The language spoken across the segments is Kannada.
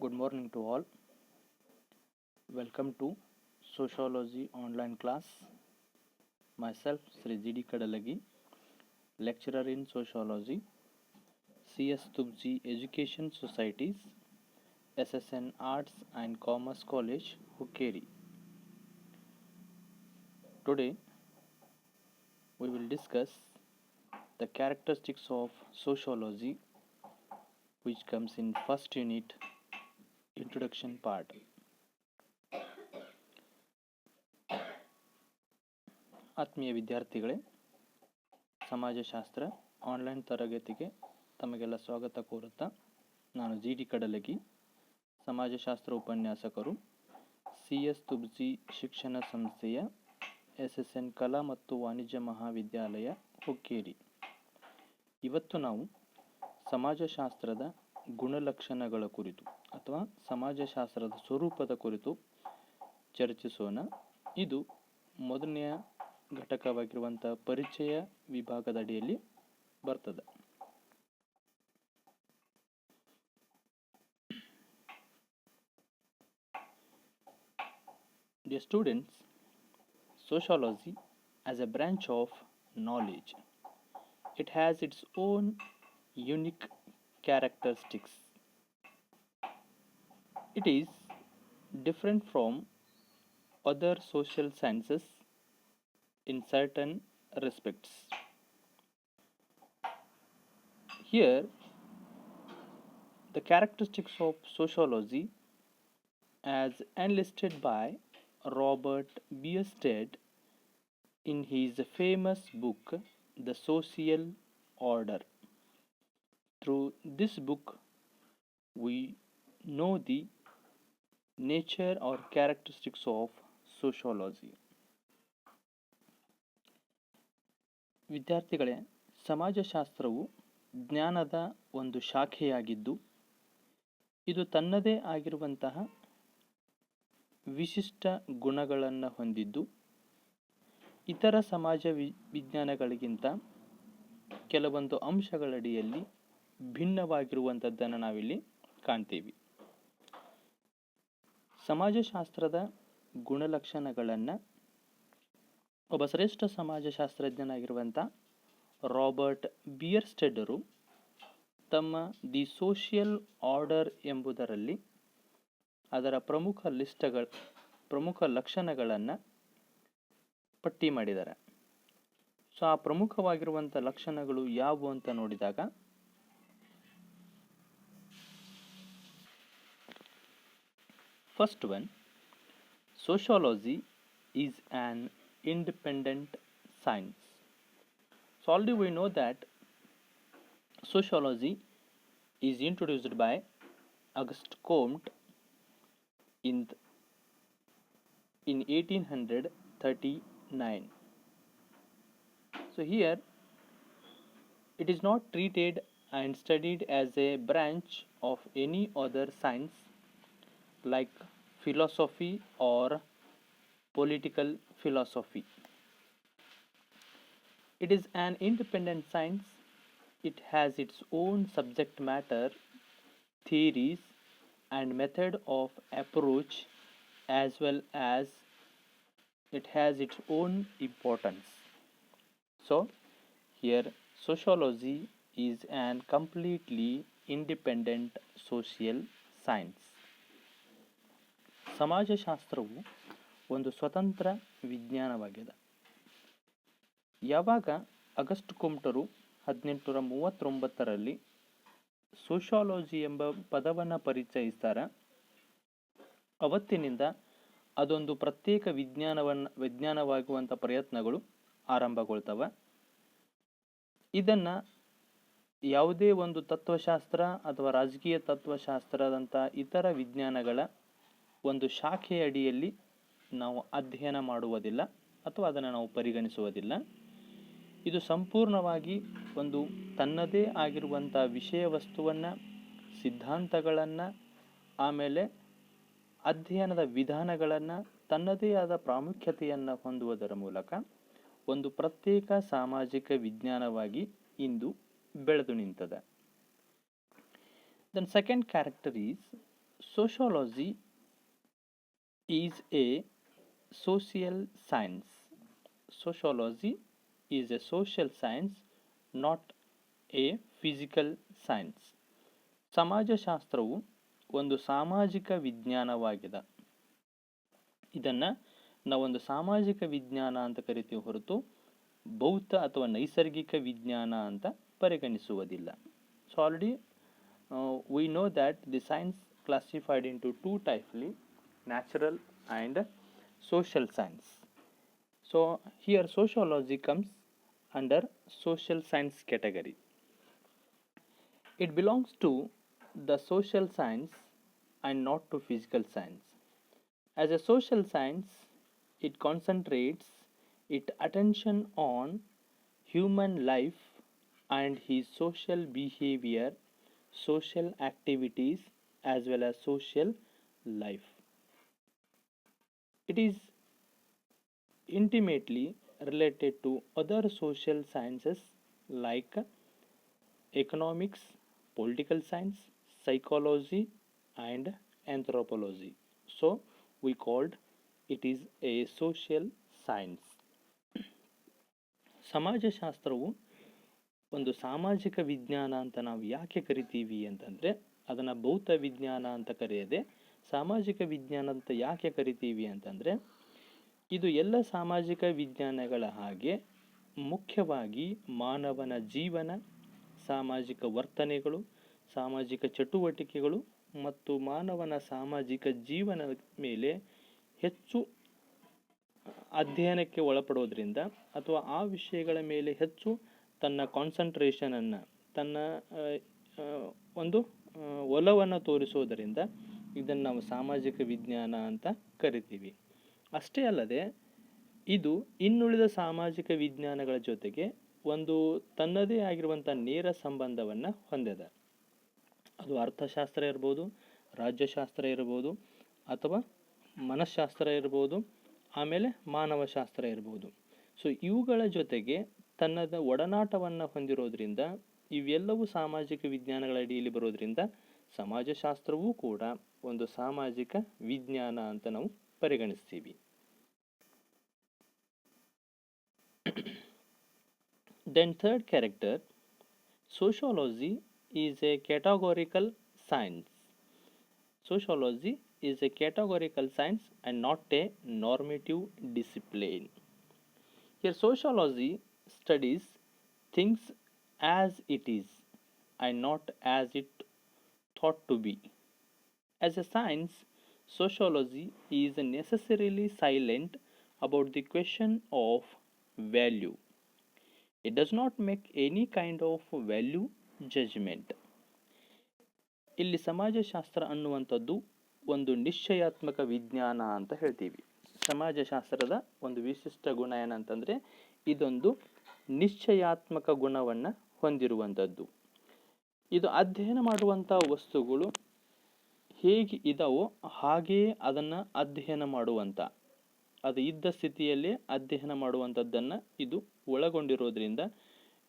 Good morning to all. Welcome to Sociology online class. Myself, Sri G.D. Kadalagi, lecturer in Sociology, C.S. Tubji Education Societies, SSN Arts and Commerce College, Hukkeri. Today, we will discuss the characteristics of sociology, which comes in first unit, introduction part. ಆತ್ಮೀಯ ವಿದ್ಯಾರ್ಥಿಗಳೇ, ಸಮಾಜಶಾಸ್ತ್ರ ಆನ್ಲೈನ್ ತರಗತಿಗೆ ತಮಗೆಲ್ಲ ಸ್ವಾಗತ ಕೋರುತ್ತಾ ನಾನು ಜಿ.ಡಿ. ಕಡಲಗಿ, ಸಮಾಜಶಾಸ್ತ್ರ ಉಪನ್ಯಾಸಕರು, ಸಿ.ಎಸ್. ತುಬ್ಜಿ ಶಿಕ್ಷಣ ಸಂಸ್ಥೆಯ SSN ಕಲಾ ಮತ್ತು ವಾಣಿಜ್ಯ ಮಹಾವಿದ್ಯಾಲಯ ಹುಕ್ಕೇರಿ. ಇವತ್ತು ನಾವು ಸಮಾಜಶಾಸ್ತ್ರದ ಗುಣಲಕ್ಷಣಗಳ ಕುರಿತು ಅಥವಾ ಸಮಾಜಶಾಸ್ತ್ರದ ಸ್ವರೂಪದ ಕುರಿತು ಚರ್ಚಿಸೋಣ. ಇದು ಮೊದಲನೆಯ ಘಟಕವಾಗಿರುವಂಥ ಪರಿಚಯ ವಿಭಾಗದ ಅಡಿಯಲ್ಲಿ ಬರ್ತದೆ. Dear students, sociology as a branch of knowledge, it has its own unique characteristics. It is different from other social sciences in certain respects. Here, the characteristics of sociology as enlisted by Robert Bierstedt in his famous book, The Social Order. Through this book, we know the nature or characteristics of sociology. ವಿದ್ಯಾರ್ಥಿಗಳೇ, ಸಮಾಜಶಾಸ್ತ್ರವು ಜ್ಞಾನದ ಒಂದು ಶಾಖೆಯಾಗಿದ್ದು ಇದು ತನ್ನದೇ ಆಗಿರುವಂತಹ ವಿಶಿಷ್ಟ ಗುಣಗಳನ್ನು ಹೊಂದಿದ್ದು ಇತರ ಸಮಾಜ ವಿಜ್ಞಾನಗಳಿಗಿಂತ ಕೆಲವೊಂದು ಅಂಶಗಳಡಿಯಲ್ಲಿ ಭಿನ್ನವಾಗಿರುವಂಥದ್ದನ್ನು ನಾವಿಲ್ಲಿ ಕಾಣ್ತೀವಿ. ಸಮಾಜಶಾಸ್ತ್ರದ ಗುಣಲಕ್ಷಣಗಳನ್ನು ಒಬ್ಬ ಶ್ರೇಷ್ಠ ಸಮಾಜಶಾಸ್ತ್ರಜ್ಞನಾಗಿರುವಂಥ ರಾಬರ್ಟ್ ಬಿಯರ್ಸ್ಟೆಡರು ತಮ್ಮ ದಿ ಸೋಷಿಯಲ್ ಆರ್ಡರ್ ಎಂಬುದರಲ್ಲಿ ಅದರ ಪ್ರಮುಖ ಲಕ್ಷಣಗಳನ್ನು ಪಟ್ಟಿ ಮಾಡಿದ್ದಾರೆ. ಸೊ ಆ ಪ್ರಮುಖವಾಗಿರುವಂಥ ಲಕ್ಷಣಗಳು ಯಾವುವು ಅಂತ ನೋಡಿದಾಗ, first one, sociology is an independent science. So already we know that sociology is introduced by Auguste Comte in 1839. So here it is not treated and studied as a branch of any other science like philosophy or political philosophy. It is an independent science. It has its own subject matter, theories and method of approach, as well as it has its own importance. So here sociology is an completely independent social science. ಸಮಾಜಶಾಸ್ತ್ರವು ಒಂದು ಸ್ವತಂತ್ರ ವಿಜ್ಞಾನವಾಗಿದೆ. ಯಾವಾಗ ಅಗಸ್ಟ್ ಕುಮ್ಟರು 1839ರಲ್ಲಿ ಸೋಷಿಯಾಲಜಿ ಎಂಬ ಪದವನ್ನು ಪರಿಚಯಿಸ್ತಾರೆ, ಅವತ್ತಿನಿಂದ ಅದೊಂದು ಪ್ರತ್ಯೇಕ ವಿಜ್ಞಾನವಾಗುವಂಥ ಪ್ರಯತ್ನಗಳು ಆರಂಭಗೊಳ್ತವೆ. ಇದನ್ನು ಯಾವುದೇ ಒಂದು ತತ್ವಶಾಸ್ತ್ರ ಅಥವಾ ರಾಜಕೀಯ ತತ್ವಶಾಸ್ತ್ರದಂಥ ಇತರ ವಿಜ್ಞಾನಗಳ ಒಂದು ಶಾಖೆಯ ಅಡಿಯಲ್ಲಿ ನಾವು ಅಧ್ಯಯನ ಮಾಡುವುದಿಲ್ಲ ಅಥವಾ ಅದನ್ನು ನಾವು ಪರಿಗಣಿಸುವುದಿಲ್ಲ. ಇದು ಸಂಪೂರ್ಣವಾಗಿ ಒಂದು ತನ್ನದೇ ಆಗಿರುವಂಥ ವಿಷಯ ವಸ್ತುವನ್ನು, ಸಿದ್ಧಾಂತಗಳನ್ನು, ಆಮೇಲೆ ಅಧ್ಯಯನದ ವಿಧಾನಗಳನ್ನು ತನ್ನದೇ ಆದ ಪ್ರಾಮುಖ್ಯತೆಯನ್ನು ಹೊಂದುವುದರ ಮೂಲಕ ಒಂದು ಪ್ರತ್ಯೇಕ ಸಾಮಾಜಿಕ ವಿಜ್ಞಾನವಾಗಿ ಇಂದು ಬೆಳೆದು ನಿಂತದೆ. Then second character is Sociology is a social science. Sociology is a social science, not a physical science. ಸಮಾಜಶಾಸ್ತ್ರವು ಒಂದು ಸಾಮಾಜಿಕ ವಿಜ್ಞಾನವಾಗಿದೆ. ಇದನ್ನು ನಾವೊಂದು ಸಾಮಾಜಿಕ ವಿಜ್ಞಾನ ಅಂತ ಕರಿತೀವಿ ಹೊರತು ಭೌತ ಅಥವಾ ನೈಸರ್ಗಿಕ ವಿಜ್ಞಾನ ಅಂತ ಪರಿಗಣಿಸುವುದಿಲ್ಲ. So already we know that the science classified into two types, natural and social science. So here sociology comes under social science category. It belongs to the social science and not to physical science. As a social science, it concentrates its attention on human life and his social behavior, social activities as well as social life. It is intimately related to other social sciences like economics, political science, psychology and anthropology. So we called it is a social science. ಸಮಾಜಶಾಸ್ತ್ರವು ಒಂದು ಸಾಮಾಜಿಕ ವಿಜ್ಞಾನ ಅಂತ ನಾವು ಯಾಕೆ ಕರಿತೀವಿ ಅಂತಂದರೆ, ಅದನ್ನು ಭೌತ ವಿಜ್ಞಾನ ಅಂತ ಕರೆಯದೆ ಸಾಮಾಜಿಕ ವಿಜ್ಞಾನ ಅಂತ ಯಾಕೆ ಕರಿತೀವಿ ಅಂತಂದರೆ, ಇದು ಎಲ್ಲ ಸಾಮಾಜಿಕ ವಿಜ್ಞಾನಗಳ ಹಾಗೆ ಮುಖ್ಯವಾಗಿ ಮಾನವನ ಜೀವನ, ಸಾಮಾಜಿಕ ವರ್ತನೆಗಳು, ಸಾಮಾಜಿಕ ಚಟುವಟಿಕೆಗಳು ಮತ್ತು ಮಾನವನ ಸಾಮಾಜಿಕ ಜೀವನದ ಮೇಲೆ ಹೆಚ್ಚು ಅಧ್ಯಯನಕ್ಕೆ ಒಳಪಡೋದ್ರಿಂದ ಅಥವಾ ಆ ವಿಷಯಗಳ ಮೇಲೆ ಹೆಚ್ಚು ತನ್ನ ಕಾನ್ಸಂಟ್ರೇಷನನ್ನು, ತನ್ನ ಒಂದು ಒಲವನ್ನು ತೋರಿಸೋದರಿಂದ ಇದನ್ನು ನಾವು ಸಾಮಾಜಿಕ ವಿಜ್ಞಾನ ಅಂತ ಕರಿತೀವಿ. ಅಷ್ಟೇ ಅಲ್ಲದೆ ಇದು ಇನ್ನುಳಿದ ಸಾಮಾಜಿಕ ವಿಜ್ಞಾನಗಳ ಜೊತೆಗೆ ಒಂದು ತನ್ನದೇ ಆಗಿರುವಂಥ ನೇರ ಸಂಬಂಧವನ್ನು ಹೊಂದಿದೆ. ಅದು ಅರ್ಥಶಾಸ್ತ್ರ ಇರ್ಬೋದು, ರಾಜ್ಯಶಾಸ್ತ್ರ ಇರ್ಬೋದು, ಅಥವಾ ಮನಃಶಾಸ್ತ್ರ ಇರ್ಬೋದು, ಆಮೇಲೆ ಮಾನವಶಾಸ್ತ್ರ ಇರ್ಬೋದು. ಸೊ ಇವುಗಳ ಜೊತೆಗೆ ತನ್ನದ ಒಡನಾಟವನ್ನು ಹೊಂದಿರೋದ್ರಿಂದ, ಇವೆಲ್ಲವೂ ಸಾಮಾಜಿಕ ವಿಜ್ಞಾನಗಳ ಅಡಿಯಲ್ಲಿ ಬರೋದ್ರಿಂದ ಸಮಾಜಶಾಸ್ತ್ರವೂ ಕೂಡ ಒಂದು ಸಾಮಾಜಿಕ ವಿಜ್ಞಾನ ಅಂತ ನಾವು ಪರಿಗಣಿಸ್ತೀವಿ. Then third character, sociology is a categorical science. Sociology is a categorical science and not a normative discipline. Here sociology studies things as it is and not as it thought to be. As a science, sociology is necessarily silent about the question of value. It does not make any kind of value judgment. ಇಲ್ಲಿ ಸಮಾಜಶಾಸ್ತ್ರ ಅನ್ನುವಂಥದ್ದು ಒಂದು ನಿಶ್ಚಯಾತ್ಮಕ ವಿಜ್ಞಾನ ಅಂತ ಹೇಳ್ತೀವಿ. ಸಮಾಜಶಾಸ್ತ್ರದ ಒಂದು ವಿಶಿಷ್ಟ ಗುಣ ಏನಂತಂದರೆ, ಇದೊಂದು ನಿಶ್ಚಯಾತ್ಮಕ ಗುಣವನ್ನು ಹೊಂದಿರುವಂಥದ್ದು. ಇದು ಅಧ್ಯಯನ ಮಾಡುವಂಥ ವಸ್ತುಗಳು ಹೇಗೆ ಇದಾವೋ ಹಾಗೆಯೇ ಅದನ್ನು ಅಧ್ಯಯನ ಮಾಡುವಂಥ, ಅದು ಇದ್ದ ಸ್ಥಿತಿಯಲ್ಲೇ ಅಧ್ಯಯನ ಮಾಡುವಂಥದ್ದನ್ನು ಇದು ಒಳಗೊಂಡಿರೋದ್ರಿಂದ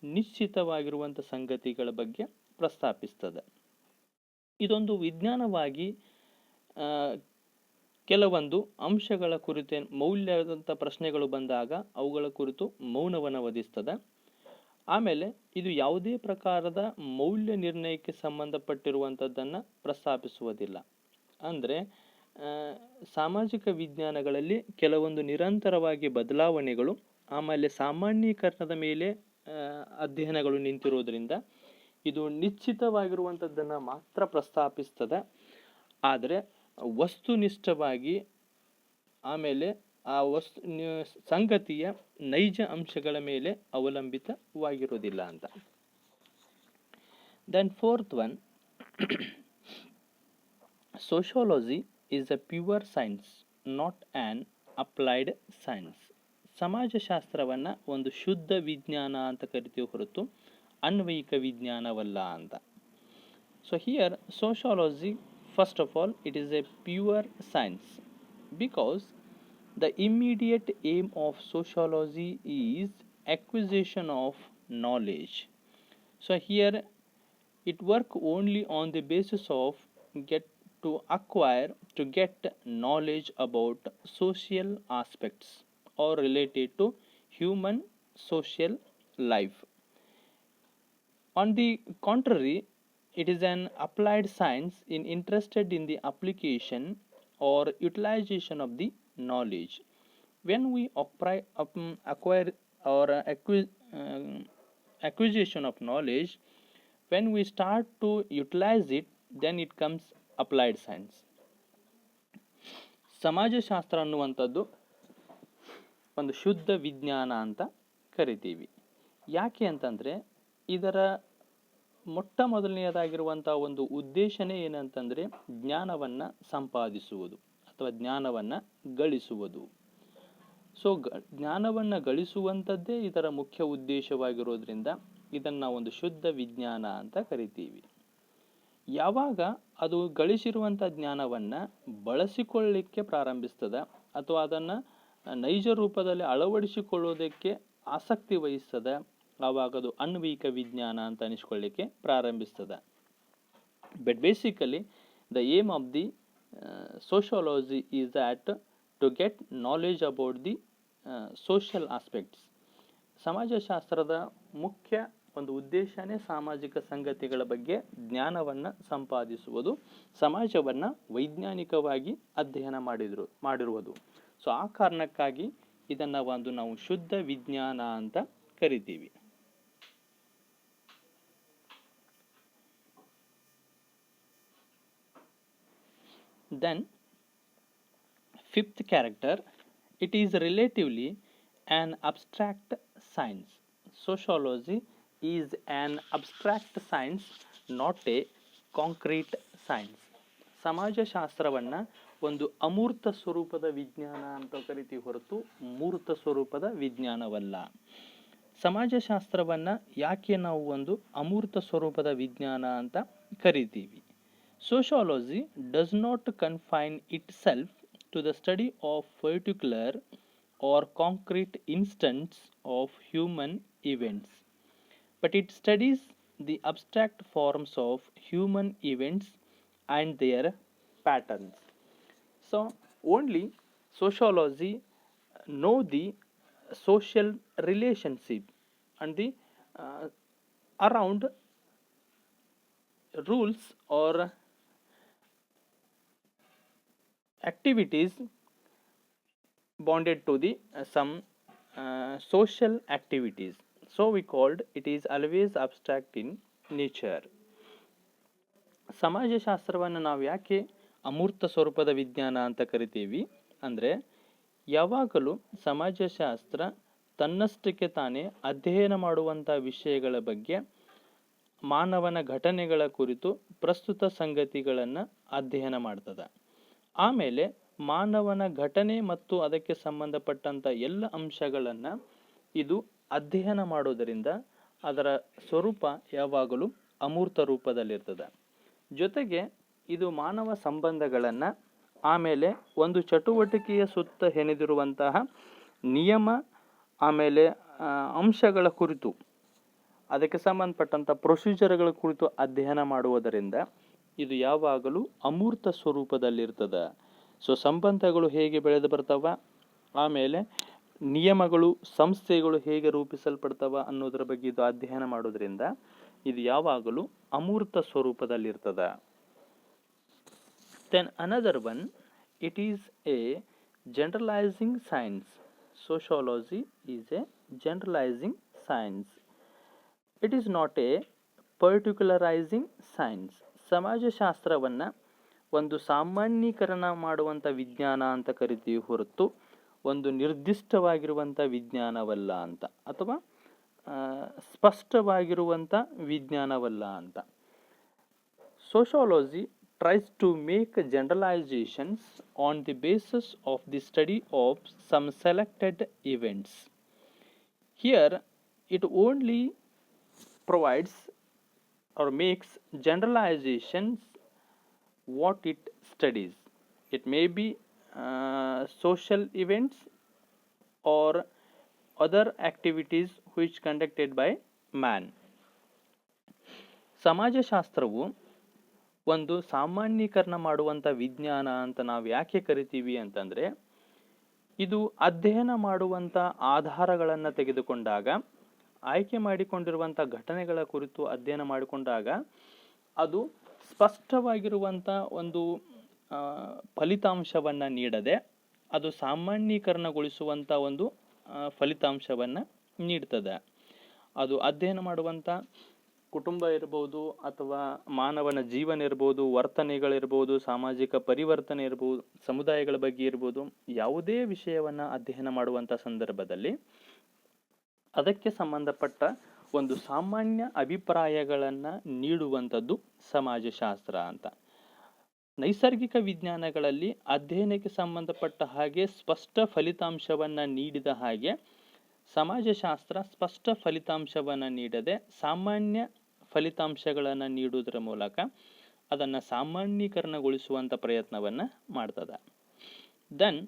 ನಿಶ್ಚಿತವಾಗಿರುವಂಥ ಸಂಗತಿಗಳ ಬಗ್ಗೆ ಪ್ರಸ್ತಾಪಿಸ್ತದೆ. ಇದೊಂದು ವಿಜ್ಞಾನವಾಗಿ ಕೆಲವೊಂದು ಅಂಶಗಳ ಕುರಿತು ಮೌಲ್ಯದಂಥ ಪ್ರಶ್ನೆಗಳು ಬಂದಾಗ ಅವುಗಳ ಕುರಿತು ಮೌನವನ್ನು ವಧಿಸ್ತದೆ. ಆಮೇಲೆ ಇದು ಯಾವುದೇ ಪ್ರಕಾರದ ಮೌಲ್ಯ ನಿರ್ಣಯಕ್ಕೆ ಸಂಬಂಧಪಟ್ಟಿರುವಂಥದ್ದನ್ನು ಪ್ರಸ್ತಾಪಿಸುವುದಿಲ್ಲ. ಅಂದರೆ ಸಾಮಾಜಿಕ ವಿಜ್ಞಾನಗಳಲ್ಲಿ ಕೆಲವೊಂದು ನಿರಂತರವಾಗಿ ಬದಲಾವಣೆಗಳು, ಆಮೇಲೆ ಸಾಮಾನ್ಯೀಕರಣದ ಮೇಲೆ ಅಧ್ಯಯನಗಳು ನಿಂತಿರೋದ್ರಿಂದ ಇದು ನಿಶ್ಚಿತವಾಗಿರುವಂಥದ್ದನ್ನು ಮಾತ್ರ ಪ್ರಸ್ತಾಪಿಸ್ತದೆ. ಆದರೆ ವಸ್ತುನಿಷ್ಠವಾಗಿ ಆಮೇಲೆ ಆ ಸಂಗತಿಯ ನೈಜ ಅಂಶಗಳ ಮೇಲೆ ಅವಲಂಬಿತವಾಗಿರೋದಿಲ್ಲ ಅಂತ. Then fourth one, sociology is a pure science, not an applied science. ಸಮಾಜಶಾಸ್ತ್ರವನ್ನು ಒಂದು ಶುದ್ಧ ವಿಜ್ಞಾನ ಅಂತ ಕರಿತೀವಿ ಹೊರತು ಅನ್ವಯಿಕ ವಿಜ್ಞಾನವಲ್ಲ ಅಂತ. So here sociology, first of all, it is a pure science because the immediate aim of sociology is acquisition of knowledge. So here it work only on the basis of to acquire, to get knowledge about social aspects or related to human social life. On the contrary, it is an applied science in interested in the application or utilization of the knowledge. When we acquire or acquisition of knowledge, when we start to utilize it, then it comes applied science. ಸಮಾಜಶಾಸ್ತ್ರ ಅನ್ನುವಂಥದ್ದು ಒಂದು ಶುದ್ಧ ವಿಜ್ಞಾನ ಅಂತ ಕರಿತೀವಿ. ಯಾಕೆ ಅಂತಂದರೆ ಇದರ ಮೊಟ್ಟ ಮೊದಲನೆಯದಾಗಿರುವಂಥ ಒಂದು ಉದ್ದೇಶನೇ ಏನಂತಂದರೆ ಜ್ಞಾನವನ್ನು ಸಂಪಾದಿಸುವುದು ಅಥವಾ ಜ್ಞಾನವನ್ನು ಗಳಿಸುವುದು. ಸೊ ಜ್ಞಾನವನ್ನು ಗಳಿಸುವಂಥದ್ದೇ ಇದರ ಮುಖ್ಯ ಉದ್ದೇಶವಾಗಿರೋದ್ರಿಂದ ಇದನ್ನು ಒಂದು ಶುದ್ಧ ವಿಜ್ಞಾನ ಅಂತ ಕರಿತೀವಿ. ಯಾವಾಗ ಅದು ಗಳಿಸಿರುವಂಥ ಜ್ಞಾನವನ್ನು ಬಳಸಿಕೊಳ್ಳಲಿಕ್ಕೆ ಪ್ರಾರಂಭಿಸ್ತದೆ ಅಥವಾ ಅದನ್ನು ನೈಜ ರೂಪದಲ್ಲಿ ಅಳವಡಿಸಿಕೊಳ್ಳೋದಕ್ಕೆ ಆಸಕ್ತಿ ವಹಿಸ್ತದೆ, ಆವಾಗ ಅದು ಅನ್ವಯಿಕ ವಿಜ್ಞಾನ ಅಂತ ಅನಿಸ್ಕೊಳ್ಳಿಕ್ಕೆ ಪ್ರಾರಂಭಿಸ್ತದೆ. But basically the aim of the sociology is that to get knowledge about the social aspects. ಸಮಾಜಶಾಸ್ತ್ರದ ಮುಖ್ಯ ಒಂದು ಉದ್ದೇಶನೇ ಸಾಮಾಜಿಕ ಸಂಗತಿಗಳ ಬಗ್ಗೆ ಜ್ಞಾನವನ್ನು ಸಂಪಾದಿಸುವುದು, ಸಮಾಜವನ್ನು ವೈಜ್ಞಾನಿಕವಾಗಿ ಅಧ್ಯಯನ ಮಾಡಿರುವುದು. ಸೊ ಆ ಕಾರಣಕ್ಕಾಗಿ ಇದನ್ನು ಒಂದು ನಾವು ಶುದ್ಧ ವಿಜ್ಞಾನ ಅಂತ ಕರಿತೀವಿ. Then fifth character, it is relatively an abstract science. Sociology is an abstract science, not a concrete science. ಸಮಾಜಶಾಸ್ತ್ರವನ್ನು ಒಂದು ಅಮೂರ್ತ ಸ್ವರೂಪದ ವಿಜ್ಞಾನ ಅಂತ ಕರಿತೀವಿ ಹೊರತು ಮೂರ್ತ ಸ್ವರೂಪದ ವಿಜ್ಞಾನವಲ್ಲ. ಸಮಾಜಶಾಸ್ತ್ರವನ್ನು ಯಾಕೆ ನಾವು ಒಂದು ಅಮೂರ್ತ ಸ್ವರೂಪದ ವಿಜ್ಞಾನ ಅಂತ ಕರಿತೀವಿ? Sociology does not confine itself to the study of particular or concrete instance of human events, but it studies the abstract forms of human events and their patterns. So only sociology know the social relationship and the around rules or activities bonded to the some social activities. So we called it is always abstract in nature. ಸಮಾಜಶಾಸ್ತ್ರವನ್ನು ನಾವು ಯಾಕೆ ಅಮೂರ್ತ ಸ್ವರೂಪದ ವಿಜ್ಞಾನ ಅಂತ ಕರಿತೀವಿ ಅಂದರೆ, ಯಾವಾಗಲೂ ಸಮಾಜಶಾಸ್ತ್ರ ತನ್ನಷ್ಟಕ್ಕೆ ತಾನೇ ಅಧ್ಯಯನ ಮಾಡುವಂಥ ವಿಷಯಗಳ ಬಗ್ಗೆ, ಮಾನವನ ಘಟನೆಗಳ ಕುರಿತು ಪ್ರಸ್ತುತ ಸಂಗತಿಗಳನ್ನು ಅಧ್ಯಯನ ಮಾಡ್ತದೆ. ಆಮೇಲೆ ಮಾನವನ ಘಟನೆ ಮತ್ತು ಅದಕ್ಕೆ ಸಂಬಂಧಪಟ್ಟಂಥ ಎಲ್ಲ ಅಂಶಗಳನ್ನು ಇದು ಅಧ್ಯಯನ ಮಾಡೋದರಿಂದ ಅದರ ಸ್ವರೂಪ ಯಾವಾಗಲೂ ಅಮೂರ್ತ ರೂಪದಲ್ಲಿರ್ತದೆ. ಜೊತೆಗೆ ಇದು ಮಾನವ ಸಂಬಂಧಗಳನ್ನು, ಆಮೇಲೆ ಒಂದು ಚಟುವಟಿಕೆಯ ಸುತ್ತ ಹೆಣೆದಿರುವಂತಹ ನಿಯಮ, ಆಮೇಲೆ ಅಂಶಗಳ ಕುರಿತು, ಅದಕ್ಕೆ ಸಂಬಂಧಪಟ್ಟಂಥ ಪ್ರೊಸೀಜರ್ಗಳ ಕುರಿತು ಅಧ್ಯಯನ ಮಾಡುವುದರಿಂದ ಇದು ಯಾವಾಗಲೂ ಅಮೂರ್ತ ಸ್ವರೂಪದಲ್ಲಿರ್ತದೆ. ಸೊ ಸಂಬಂಧಗಳು ಹೇಗೆ ಬೆಳೆದು ಬರ್ತಾವ, ಆಮೇಲೆ ನಿಯಮಗಳು, ಸಂಸ್ಥೆಗಳು ಹೇಗೆ ರೂಪಿಸಲ್ಪಡ್ತಾವ ಅನ್ನೋದ್ರ ಬಗ್ಗೆ ಇದು ಅಧ್ಯಯನ ಮಾಡೋದ್ರಿಂದ ಇದು ಯಾವಾಗಲೂ ಅಮೂರ್ತ ಸ್ವರೂಪದಲ್ಲಿರ್ತದೆ. Then another one, it is a generalizing science. Sociology is a generalizing science. It is not a particularizing science. ಸಮಾಜಶಾಸ್ತ್ರವನ್ನು ಒಂದು ಸಾಮಾನ್ಯೀಕರಣ ಮಾಡುವಂಥ ವಿಜ್ಞಾನ ಅಂತ ಕರಿತೀವಿ ಹೊರತು ಒಂದು ನಿರ್ದಿಷ್ಟವಾಗಿರುವಂಥ ವಿಜ್ಞಾನವಲ್ಲ ಅಂತ, ಅಥವಾ ಸ್ಪಷ್ಟವಾಗಿರುವಂಥ ವಿಜ್ಞಾನವಲ್ಲ ಅಂತ. Sociology tries to make generalizations on the basis of the study of some selected events. Here it only provides or makes generalizations what it studies. It may be social events or other activities which conducted by man. ಸಮಾಜಶಾಸ್ತ್ರವು ಒಂದು ಸಾಮಾನ್ಯೀಕರಣ ಮಾಡುವಂಥ ವಿಜ್ಞಾನ ಅಂತ ನಾವು ಯಾಕೆ ಕರಿತೀವಿ ಅಂತಂದರೆ, ಇದು ಅಧ್ಯಯನ ಮಾಡುವಂಥ ಆಧಾರಗಳನ್ನು ತೆಗೆದುಕೊಂಡಾಗ, ಆಯ್ಕೆ ಮಾಡಿಕೊಂಡಿರುವಂಥ ಘಟನೆಗಳ ಕುರಿತು ಅಧ್ಯಯನ ಮಾಡಿಕೊಂಡಾಗ ಅದು ಸ್ಪಷ್ಟವಾಗಿರುವಂಥ ಒಂದು ಫಲಿತಾಂಶವನ್ನು ನೀಡದೆ ಅದು ಸಾಮಾನ್ಯೀಕರಣಗೊಳಿಸುವಂಥ ಒಂದು ಫಲಿತಾಂಶವನ್ನು ನೀಡ್ತದೆ. ಅದು ಅಧ್ಯಯನ ಮಾಡುವಂಥ ಕುಟುಂಬ ಇರ್ಬೋದು, ಅಥವಾ ಮಾನವನ ಜೀವನ ಇರ್ಬೋದು, ವರ್ತನೆಗಳಿರ್ಬೋದು, ಸಾಮಾಜಿಕ ಪರಿವರ್ತನೆ ಇರ್ಬೋದು, ಸಮುದಾಯಗಳ ಬಗ್ಗೆ ಇರ್ಬೋದು, ಯಾವುದೇ ವಿಷಯವನ್ನು ಅಧ್ಯಯನ ಮಾಡುವಂಥ ಸಂದರ್ಭದಲ್ಲಿ ಅದಕ್ಕೆ ಸಂಬಂಧಪಟ್ಟ ಒಂದು ಸಾಮಾನ್ಯ ಅಭಿಪ್ರಾಯಗಳನ್ನು ನೀಡುವಂಥದ್ದು ಸಮಾಜಶಾಸ್ತ್ರ ಅಂತ. ನೈಸರ್ಗಿಕ ವಿಜ್ಞಾನಗಳಲ್ಲಿ ಅಧ್ಯಯನಕ್ಕೆ ಸಂಬಂಧಪಟ್ಟ ಹಾಗೆ ಸ್ಪಷ್ಟ ಫಲಿತಾಂಶವನ್ನು ನೀಡಿದ ಹಾಗೆ ಸಮಾಜಶಾಸ್ತ್ರ ಸ್ಪಷ್ಟ ಫಲಿತಾಂಶವನ್ನು ನೀಡದೆ ಸಾಮಾನ್ಯ ಫಲಿತಾಂಶಗಳನ್ನು ನೀಡುವುದರ ಮೂಲಕ ಅದನ್ನು ಸಾಮಾನ್ಯೀಕರಣಗೊಳಿಸುವಂಥ ಪ್ರಯತ್ನವನ್ನು ಮಾಡ್ತದೆ. Then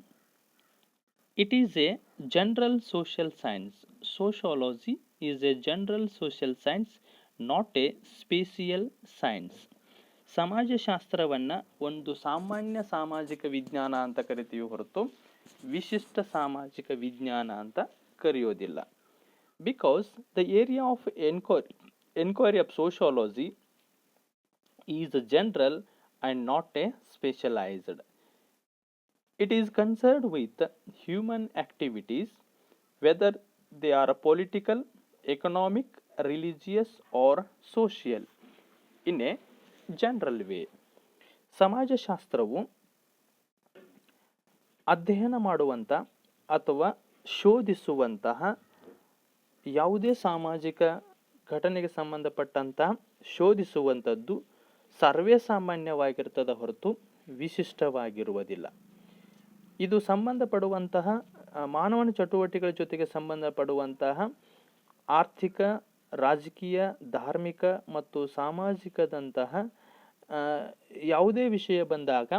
it is a general social science. Sociology is a general social science, not a special science. ಸಮಾಜಶಾಸ್ತ್ರವನ್ನು ಒಂದು ಸಾಮಾನ್ಯ ಸಾಮಾಜಿಕ ವಿಜ್ಞಾನ ಅಂತ ಕರಿತೀವಿ ಹೊರತು ವಿಶಿಷ್ಟ ಸಾಮಾಜಿಕ ವಿಜ್ಞಾನ ಅಂತ ಕರೆಯೋದಿಲ್ಲ. Because the area of enquiry of sociology is general and not a specialised. It is concerned with human activities, whether they are political, economic, religious or social in a general way. ಸಮಾಜಶಾಸ್ತ್ರವು ಅಧ್ಯಯನ ಮಾಡುವಂಥ ಅಥವಾ ಶೋಧಿಸುವಂತಹ ಯಾವುದೇ ಸಾಮಾಜಿಕ ಘಟನೆಗೆ ಸಂಬಂಧಪಟ್ಟಂತಹ ಶೋಧಿಸುವಂಥದ್ದು ಸರ್ವೇ ಸಾಮಾನ್ಯವಾಗಿರ್ತದ ಹೊರತು ವಿಶಿಷ್ಟವಾಗಿರುವುದಿಲ್ಲ. ಇದು ಸಂಬಂಧಪಡುವಂತಹ ಮಾನವನ ಚಟುವಟಿಕೆಗಳ ಜೊತೆಗೆ ಸಂಬಂಧಪಡುವಂತಹ ಆರ್ಥಿಕ, ರಾಜಕೀಯ, ಧಾರ್ಮಿಕ ಮತ್ತು ಸಾಮಾಜಿಕದಂತಹ ಯಾವುದೇ ವಿಷಯ ಬಂದಾಗ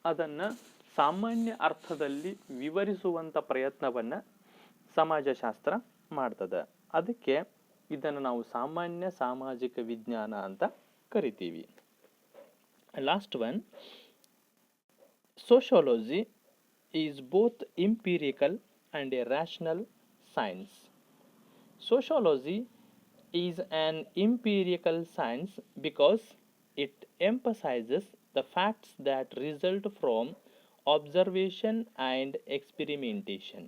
ಅದನ್ನು ಸಾಮಾನ್ಯ ಅರ್ಥದಲ್ಲಿ ವಿವರಿಸುವಂಥ ಪ್ರಯತ್ನವನ್ನು ಸಮಾಜಶಾಸ್ತ್ರ ಮಾಡ್ತದೆ. ಅದಕ್ಕೆ ಇದನ್ನು ನಾವು ಸಾಮಾನ್ಯ ಸಾಮಾಜಿಕ ವಿಜ್ಞಾನ ಅಂತ ಕರಿತೀವಿ. Last one, sociology is both empirical and a rational science. Sociology is an empirical science because it emphasizes the facts that result from observation and experimentation.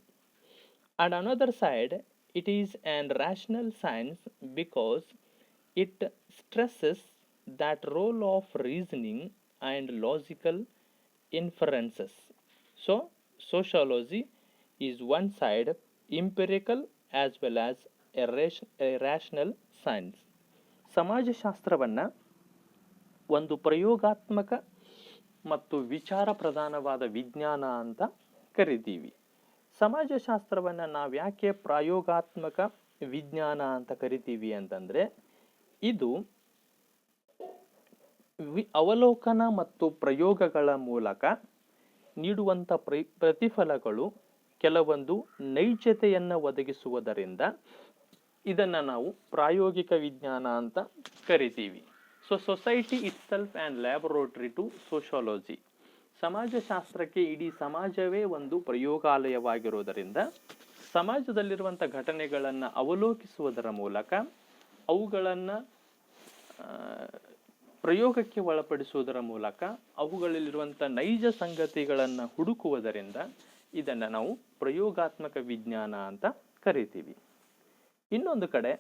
On another side, it is an rational science because it stresses that role of reasoning and logical inferences. So, sociology is one side empirical as well as a rational science. ಸಮಾಜಶಾಸ್ತ್ರವನ್ನು ಒಂದು ಪ್ರಯೋಗಾತ್ಮಕ ಮತ್ತು ವಿಚಾರ ಪ್ರಧಾನವಾದ ವಿಜ್ಞಾನ ಅಂತ ಕರಿತೀವಿ. ಸಮಾಜಶಾಸ್ತ್ರವನ್ನು ನಾವು ಯಾಕೆ ಪ್ರಯೋಗಾತ್ಮಕ ವಿಜ್ಞಾನ ಅಂತ ಕರಿತೀವಿ ಅಂತಂದರೆ, ಇದು ಅವಲೋಕನ ಮತ್ತು ಪ್ರಯೋಗಗಳ ಮೂಲಕ ನೀಡುವಂಥ ಪ್ರತಿಫಲಗಳು ಕೆಲವೊಂದು ನೈಜತೆಯನ್ನು ಒದಗಿಸುವುದರಿಂದ ಇದನ್ನು ನಾವು ಪ್ರಾಯೋಗಿಕ ವಿಜ್ಞಾನ ಅಂತ ಕರಿತೀವಿ. So society itself and laboratory to sociology. ಸಮಾಜಶಾಸ್ತ್ರಕ್ಕೆ ಇಡೀ ಸಮಾಜವೇ ಒಂದು ಪ್ರಯೋಗಾಲಯವಾಗಿರುವುದರಿಂದ ಸಮಾಜದಲ್ಲಿರುವಂಥ ಘಟನೆಗಳನ್ನು ಅವಲೋಕಿಸುವುದರ ಮೂಲಕ ಅವುಗಳನ್ನು ಪ್ರಯೋಗಕ್ಕೆ ಒಳಪಡಿಸುವುದರ ಮೂಲಕ ಅವುಗಳಲ್ಲಿರುವಂಥ ನೈಜ ಸಂಗತಿಗಳನ್ನು ಹುಡುಕುವುದರಿಂದ ಇದನ್ನು ನಾವು ಪ್ರಯೋಗಾತ್ಮಕ ವಿಜ್ಞಾನ ಅಂತ ಕರಿತೀವಿ. ಇನ್ನೊಂದು ಕಡೆ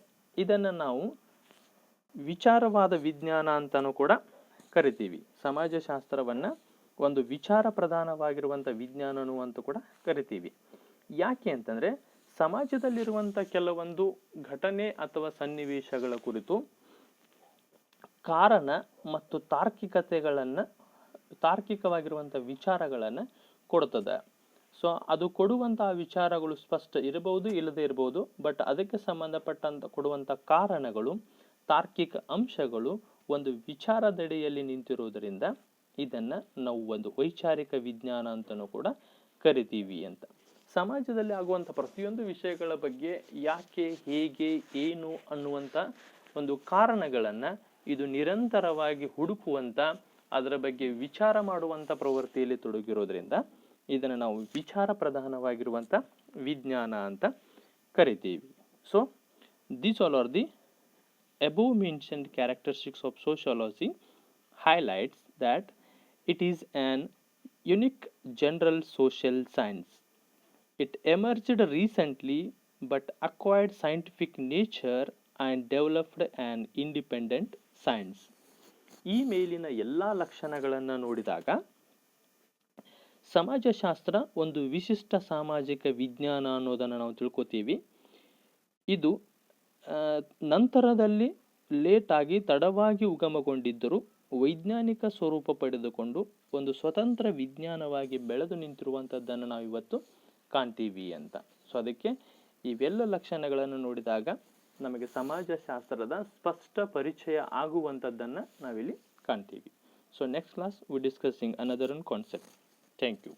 ಇದನ್ನು ನಾವು ವಿಚಾರವಾದ ವಿಜ್ಞಾನ ಅಂತಲೂ ಕೂಡ ಕರಿತೀವಿ. ಸಮಾಜಶಾಸ್ತ್ರವನ್ನು ಒಂದು ವಿಚಾರ ಪ್ರಧಾನವಾಗಿರುವಂಥ ವಿಜ್ಞಾನನೂ ಅಂತ ಕೂಡ ಕರಿತೀವಿ. ಯಾಕೆ ಅಂತಂದರೆ, ಸಮಾಜದಲ್ಲಿರುವಂಥ ಕೆಲವೊಂದು ಘಟನೆ ಅಥವಾ ಸನ್ನಿವೇಶಗಳ ಕುರಿತು ಕಾರಣ ಮತ್ತು ತಾರ್ಕಿಕವಾಗಿರುವಂಥ ವಿಚಾರಗಳನ್ನು ಕೊಡ್ತದೆ. ಸೊ ಅದು ಕೊಡುವಂಥ ವಿಚಾರಗಳು ಸ್ಪಷ್ಟ ಇರಬಹುದು, ಇಲ್ಲದೆ ಇರಬಹುದು. ಬಟ್ ಅದಕ್ಕೆ ಸಂಬಂಧಪಟ್ಟಂತ ಕೊಡುವಂಥ ಕಾರಣಗಳು, ತಾರ್ಕಿಕ ಅಂಶಗಳು ಒಂದು ವಿಚಾರದಡಿಯಲ್ಲಿ ನಿಂತಿರುವುದರಿಂದ ಇದನ್ನು ನಾವು ಒಂದು ವೈಚಾರಿಕ ವಿಜ್ಞಾನ ಅಂತಲೂ ಕೂಡ ಕರಿತೀವಿ ಅಂತ. ಸಮಾಜದಲ್ಲಿ ಆಗುವಂಥ ಪ್ರತಿಯೊಂದು ವಿಷಯಗಳ ಬಗ್ಗೆ ಯಾಕೆ, ಹೇಗೆ, ಏನು ಅನ್ನುವಂಥ ಒಂದು ಕಾರಣಗಳನ್ನು ಇದು ನಿರಂತರವಾಗಿ ಹುಡುಕುವಂಥ ಅದರ ಬಗ್ಗೆ ವಿಚಾರ ಮಾಡುವಂಥ ಪ್ರವೃತ್ತಿಯಲ್ಲಿ ತೊಡಗಿರೋದ್ರಿಂದ ಇದನ್ನು ನಾವು ವಿಚಾರ ಪ್ರಧಾನವಾಗಿರುವಂಥ ವಿಜ್ಞಾನ ಅಂತ ಕರಿತೀವಿ. So these all are the above mentioned characteristics of sociology highlights that it is an unique general social science. It emerged recently but acquired scientific nature and developed an independent science. ಈ ಮೇಲಿನ ಎಲ್ಲ ಲಕ್ಷಣಗಳನ್ನು ನೋಡಿದಾಗ ಸಮಾಜಶಾಸ್ತ್ರ ಒಂದು ವಿಶಿಷ್ಟ ಸಾಮಾಜಿಕ ವಿಜ್ಞಾನ ಅನ್ನೋದನ್ನು ನಾವು ತಿಳ್ಕೊತೀವಿ. ಇದು ನಂತರದಲ್ಲಿ ಲೇಟಾಗಿ ತಡವಾಗಿ ಉಗಮಗೊಂಡಿದ್ದರೂ ವೈಜ್ಞಾನಿಕ ಸ್ವರೂಪ ಪಡೆದುಕೊಂಡು ಒಂದು ಸ್ವತಂತ್ರ ವಿಜ್ಞಾನವಾಗಿ ಬೆಳೆದು ನಿಂತಿರುವಂಥದ್ದನ್ನು ನಾವು ಇವತ್ತು ಕಾಣ್ತೀವಿ ಅಂತ. ಸೊ ಅದಕ್ಕೆ ಇವೆಲ್ಲ ಲಕ್ಷಣಗಳನ್ನು ನೋಡಿದಾಗ ನಮಗೆ ಸಮಾಜಶಾಸ್ತ್ರದ ಸ್ಪಷ್ಟ ಪರಿಚಯ ಆಗುವಂಥದ್ದನ್ನು ನಾವಿಲ್ಲಿ ಕಾಣ್ತೀವಿ. So next class we discussing another one concept. Thank you.